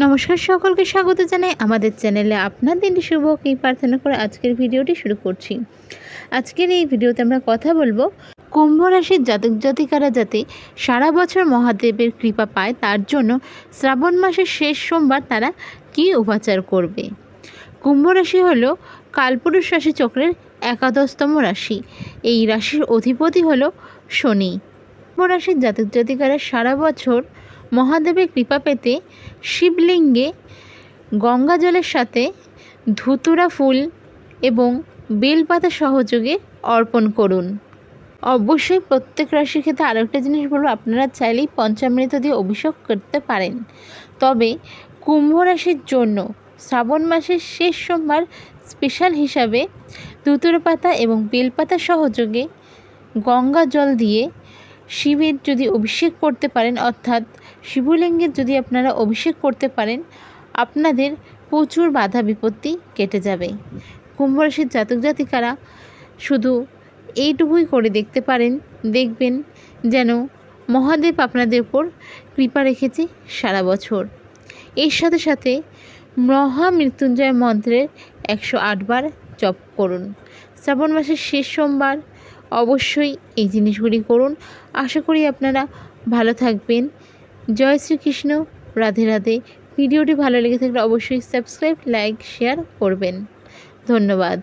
নমস্কার, সকলকে স্বাগত জানাই আমাদের চ্যানেলে। আপনার দিনটি শুভ হোক এই প্রার্থনা করে আজকের ভিডিওটি শুরু করছি। আজকের এই ভিডিওতে আমরা কথা বলবো কুম্ভ রাশির জাতক জাতিকারা যাতে সারা বছর মহাদেবের কৃপা পায় তার জন্য শ্রাবণ মাসের শেষ সোমবার তারা কী উপাচার করবে। কুম্ভ রাশি হলো কালপুরুষ রাশি চক্রের 11তম রাশি। এই রাশির অধিপতি হলো শনি। কুম্ভ রাশির জাতক জাতিকারা সারা বছর মহাদেবের কৃপা পেতে শিবলিঙ্গে গঙ্গা জলের সাথে ধুতুরা ফুল এবং বেলপাতা সহযোগে অর্পণ করুন। অবশ্যই প্রত্যেক রাশির ক্ষেত্রে আরেকটা জিনিস বলবো, আপনারা চাইলেই পঞ্চামৃত দিয়ে অভিষেক করতে পারেন। তবে কুম্ভ রাশির জন্য শ্রাবণ মাসের শেষ সোমবার স্পেশাল হিসাবে ধুতুরা পাতা এবং বেলপাতা সহযোগে গঙ্গা জল দিয়ে শিবের যদি অভিষেক করতে পারেন, অর্থাৎ শিবলিঙ্গের যদি আপনারা অভিষেক করতে পারেন, আপনাদের প্রচুর বাধা বিপত্তি কেটে যাবে। কুম্ভ রাশির জাতক জাতিকারা শুধু এইটুকুই করে দেখতে পারেন, দেখবেন যেন মহাদেব আপনাদের উপর কৃপা রেখেছে সারা বছর। এর সাথে সাথে মহামৃত্যুঞ্জয় মন্ত্রের 108 বার জপ করুন। শ্রাবণ মাসের শেষ সোমবার অবশ্যই এই জিনিসগুলি করুন। আশা করি আপনারা ভালো থাকবেন। জয় শ্রীকৃষ্ণ, রাধে রাধে। ভিডিওটি ভালো লেগে থাকলে অবশ্যই সাবস্ক্রাইব, লাইক, শেয়ার করবেন। ধন্যবাদ।